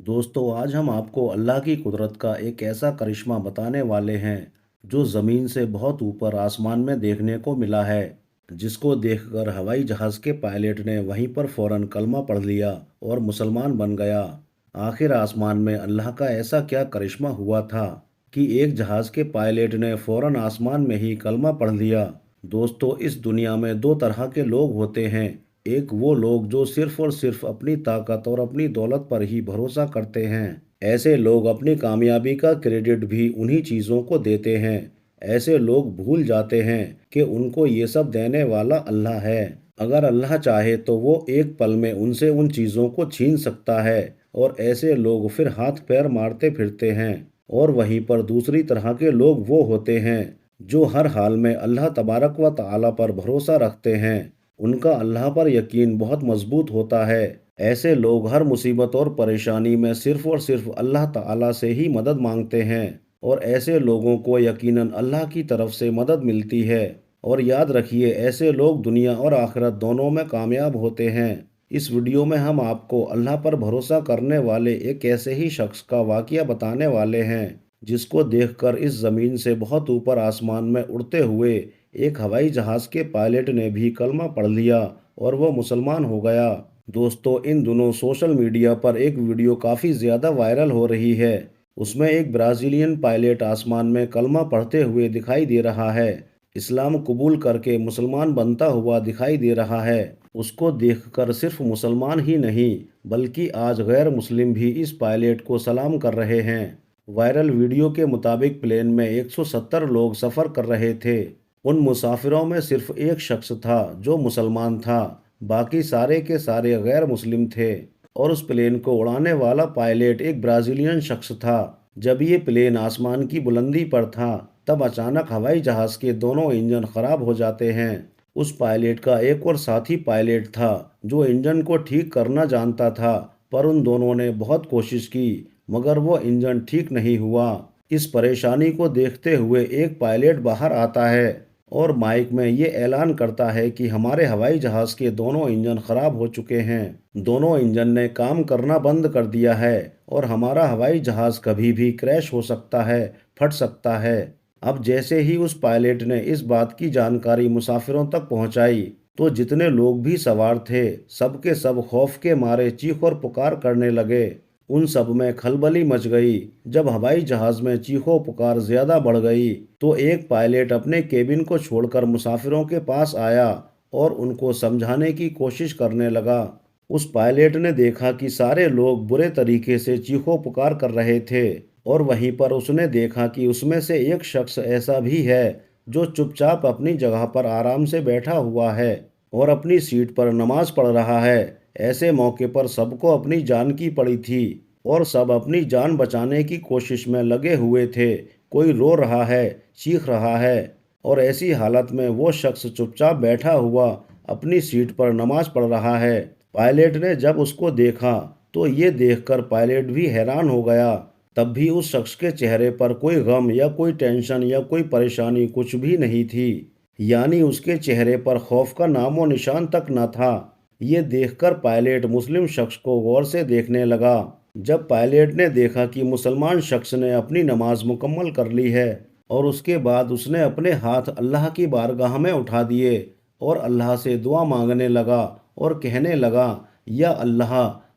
दोस्तों आज हम आपको अल्लाह की कुदरत का एक ऐसा करिश्मा बताने वाले हैं जो ज़मीन से बहुत ऊपर आसमान में देखने को मिला है, जिसको देखकर हवाई जहाज़ के पायलट ने वहीं पर फौरन कलमा पढ़ लिया और मुसलमान बन गया। आखिर आसमान में अल्लाह का ऐसा क्या करिश्मा हुआ था कि एक जहाज़ के पायलट ने फौरन आसमान में ही कलमा पढ़ लिया। दोस्तों इस दुनिया में दो तरह के लोग होते हैं। एक वो लोग जो सिर्फ और सिर्फ अपनी ताकत और अपनी दौलत पर ही भरोसा करते हैं। ऐसे लोग अपनी कामयाबी का क्रेडिट भी उन्हीं चीज़ों को देते हैं। ऐसे लोग भूल जाते हैं कि उनको ये सब देने वाला अल्लाह है। अगर अल्लाह चाहे तो वो एक पल में उनसे उन चीज़ों को छीन सकता है और ऐसे लोग फिर हाथ पैर मारते फिरते हैं। और वहीं पर दूसरी तरह के लोग वो होते हैं जो हर हाल में अल्लाह तबारक व तआला पर भरोसा रखते हैं। उनका अल्लाह पर यकीन बहुत मजबूत होता है। ऐसे लोग हर मुसीबत और परेशानी में सिर्फ और सिर्फ अल्लाह ताला से ही मदद मांगते हैं और ऐसे लोगों को यकीनन अल्लाह की तरफ से मदद मिलती है। और याद रखिए ऐसे लोग दुनिया और आखिरत दोनों में कामयाब होते हैं। इस वीडियो में हम आपको अल्लाह पर भरोसा करने वाले एक ऐसे ही शख्स का वाकया बताने वाले हैं जिसको देखकर इस ज़मीन से बहुत ऊपर आसमान में उड़ते हुए एक हवाई जहाज़ के पायलट ने भी कलमा पढ़ लिया और वो मुसलमान हो गया। दोस्तों इन दिनों सोशल मीडिया पर एक वीडियो काफ़ी ज़्यादा वायरल हो रही है। उसमें एक ब्राज़ीलियन पायलट आसमान में कलमा पढ़ते हुए दिखाई दे रहा है। इस्लाम कबूल करके मुसलमान बनता हुआ दिखाई दे रहा है। उसको देखकर सिर्फ मुसलमान ही नहीं बल्कि आज गैर मुस्लिम भी इस पायलट को सलाम कर रहे हैं। वायरल वीडियो के मुताबिक प्लेन में 170 लोग सफ़र कर रहे थे। उन मुसाफिरों में सिर्फ एक शख्स था जो मुसलमान था, बाकी सारे के सारे गैर मुस्लिम थे। और उस प्लेन को उड़ाने वाला पायलट एक ब्राज़ीलियन शख्स था। जब ये प्लेन आसमान की बुलंदी पर था तब अचानक हवाई जहाज़ के दोनों इंजन खराब हो जाते हैं। उस पायलट का एक और साथी पायलट था जो इंजन को ठीक करना जानता था, पर उन दोनों ने बहुत कोशिश की मगर वो इंजन ठीक नहीं हुआ। इस परेशानी को देखते हुए एक पायलट बाहर आता है और माइक में ये ऐलान करता है कि हमारे हवाई जहाज़ के दोनों इंजन खराब हो चुके हैं। दोनों इंजन ने काम करना बंद कर दिया है और हमारा हवाई जहाज़ कभी भी क्रैश हो सकता है, फट सकता है। अब जैसे ही उस पायलट ने इस बात की जानकारी मुसाफिरों तक पहुंचाई तो जितने लोग भी सवार थे सबके सब खौफ के मारे चीख और पुकार करने लगे। उन सब में खलबली मच गई। जब हवाई जहाज में चीखों पुकार ज्यादा बढ़ गई तो एक पायलट अपने केबिन को छोड़कर मुसाफिरों के पास आया और उनको समझाने की कोशिश करने लगा। उस पायलट ने देखा कि सारे लोग बुरे तरीके से चीखों पुकार कर रहे थे और वहीं पर उसने देखा कि उसमें से एक शख्स ऐसा भी है जो चुपचाप अपनी जगह पर आराम से बैठा हुआ है और अपनी सीट पर नमाज पढ़ रहा है। ऐसे मौके पर सबको अपनी जान की पड़ी थी और सब अपनी जान बचाने की कोशिश में लगे हुए थे। कोई रो रहा है, चीख रहा है और ऐसी हालत में वो शख्स चुपचाप बैठा हुआ अपनी सीट पर नमाज पढ़ रहा है। पायलट ने जब उसको देखा तो ये देखकर पायलट भी हैरान हो गया। तब भी उस शख्स के चेहरे पर कोई गम या कोई टेंशन या कोई परेशानी कुछ भी नहीं थी, यानी उसके चेहरे पर खौफ का नामो निशान तक न था। ये देखकर पायलट मुस्लिम शख्स को गौर से देखने लगा। जब पायलट ने देखा कि मुसलमान शख्स ने अपनी नमाज मुकम्मल कर ली है और उसके बाद उसने अपने हाथ अल्लाह की बारगाह में उठा दिए और अल्लाह से दुआ मांगने लगा और कहने लगा, या अल्लाह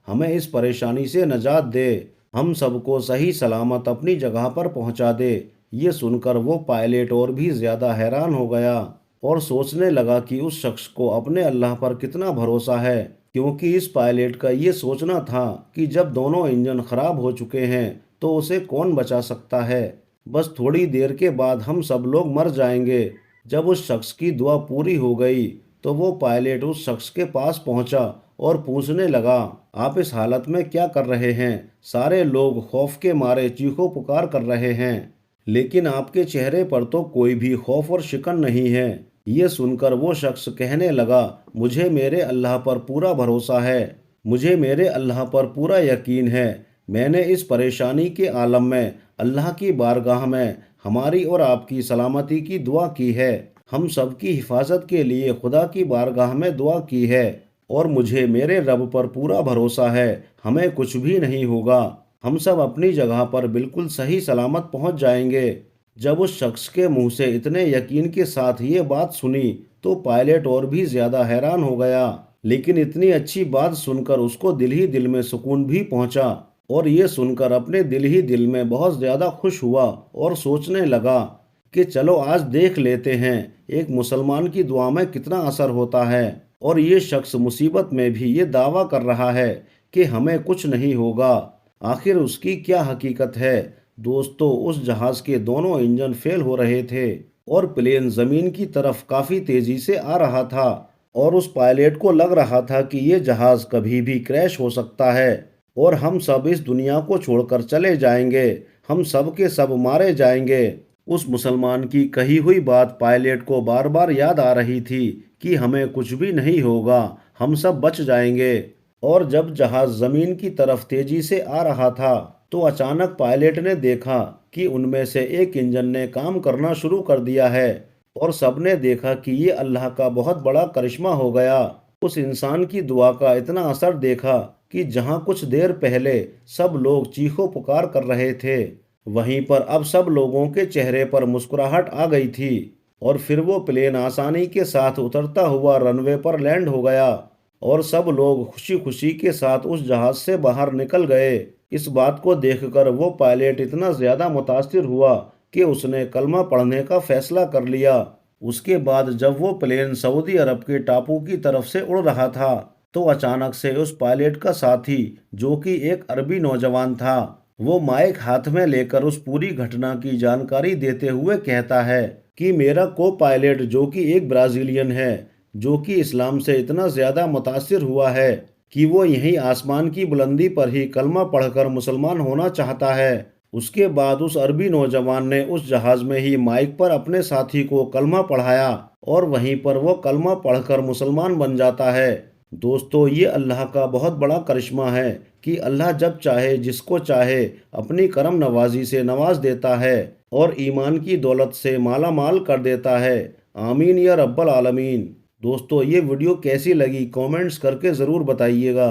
हमें इस परेशानी से नजात दे, हम सबको सही सलामत अपनी जगह पर पहुंचा दे। ये सुनकर वो पायलट और भी ज़्यादा हैरान हो गया और सोचने लगा कि उस शख्स को अपने अल्लाह पर कितना भरोसा है, क्योंकि इस पायलट का ये सोचना था कि जब दोनों इंजन खराब हो चुके हैं तो उसे कौन बचा सकता है, बस थोड़ी देर के बाद हम सब लोग मर जाएंगे। जब उस शख्स की दुआ पूरी हो गई तो वो पायलट उस शख्स के पास पहुंचा और पूछने लगा, आप इस हालत में क्या कर रहे हैं? सारे लोग खौफ के मारे चीखों पुकार कर रहे हैं, लेकिन आपके चेहरे पर तो कोई भी खौफ और शिकन नहीं है। ये सुनकर वो शख्स कहने लगा, मुझे मेरे अल्लाह पर पूरा भरोसा है, मुझे मेरे अल्लाह पर पूरा यकीन है। मैंने इस परेशानी के आलम में अल्लाह की बारगाह में हमारी और आपकी सलामती की दुआ की है, हम सब की हिफाजत के लिए खुदा की बारगाह में दुआ की है। اور مجھے میرے رب پر پورا بھروسہ ہے، ہمیں کچھ بھی نہیں ہوگا، ہم سب اپنی جگہ پر بالکل صحیح سلامت پہنچ جائیں گے۔ جب اس شخص کے منہ سے اتنے یقین کے ساتھ یہ بات سنی تو پائلٹ اور بھی زیادہ حیران ہو گیا، لیکن اتنی اچھی بات سن کر اس کو دل ہی دل میں سکون بھی پہنچا، اور یہ سن کر اپنے دل ہی دل میں بہت زیادہ خوش ہوا اور سوچنے لگا کہ چلو آج دیکھ لیتے ہیں ایک مسلمان کی دعا میں کتنا اثر ہوتا ہے، اور یہ شخص مصیبت میں بھی یہ دعویٰ کر رہا ہے کہ ہمیں کچھ نہیں ہوگا۔ آخر اس کی کیا حقیقت ہے؟ دوستو، اس جہاز کے دونوں انجن فیل ہو رہے تھے اور پلین زمین کی طرف کافی تیزی سے آ رہا تھا، اور اس پائلٹ کو لگ رہا تھا کہ یہ جہاز کبھی بھی کریش ہو سکتا ہے اور ہم سب اس دنیا کو چھوڑ کر چلے جائیں گے، ہم سب کے سب مارے جائیں گے۔ اس مسلمان کی کہی ہوئی بات پائلٹ کو بار بار یاد آ رہی تھی کہ ہمیں کچھ بھی نہیں ہوگا، ہم سب بچ جائیں گے۔ اور جب جہاز زمین کی طرف تیزی سے آ رہا تھا تو اچانک پائلٹ نے دیکھا کہ ان میں سے ایک انجن نے کام کرنا شروع کر دیا ہے، اور سب نے دیکھا کہ یہ اللہ کا بہت بڑا کرشمہ ہو گیا۔ اس انسان کی دعا کا اتنا اثر دیکھا کہ جہاں کچھ دیر پہلے سب لوگ چیخو پکار کر رہے تھے، وہیں پر اب سب لوگوں کے چہرے پر مسکراہٹ آ گئی تھی، اور پھر وہ پلین آسانی کے ساتھ اترتا ہوا رن وے پر لینڈ ہو گیا، اور سب لوگ خوشی خوشی کے ساتھ اس جہاز سے باہر نکل گئے۔ اس بات کو دیکھ کر وہ پائلٹ اتنا زیادہ متاثر ہوا کہ اس نے کلمہ پڑھنے کا فیصلہ کر لیا۔ اس کے بعد جب وہ پلین سعودی عرب کے ٹاپو کی طرف سے اڑ رہا تھا تو اچانک سے اس پائلٹ کا ساتھی، جو کہ ایک عربی نوجوان تھا، وہ مائک ہاتھ میں لے کر اس پوری گھٹنا کی جانکاری دیتے ہوئے کہتا ہے کہ میرا کو پائلٹ، جو کہ ایک برازیلین ہے، جو کہ اسلام سے اتنا زیادہ متاثر ہوا ہے کہ وہ یہیں آسمان کی بلندی پر ہی کلمہ پڑھ کر مسلمان ہونا چاہتا ہے۔ اس کے بعد اس عربی نوجوان نے اس جہاز میں ہی مائک پر اپنے ساتھی کو کلمہ پڑھایا، اور وہیں پر وہ کلمہ پڑھ کر مسلمان بن جاتا ہے۔ دوستو، یہ اللہ کا بہت بڑا کرشمہ ہے کہ اللہ جب چاہے جس کو چاہے اپنی کرم نوازی سے نواز دیتا ہے اور ایمان کی دولت سے مالا مال کر دیتا ہے۔ آمین یا رب العالمین۔ دوستو، یہ ویڈیو کیسی لگی کامنٹس کر کے ضرور بتائیے گا۔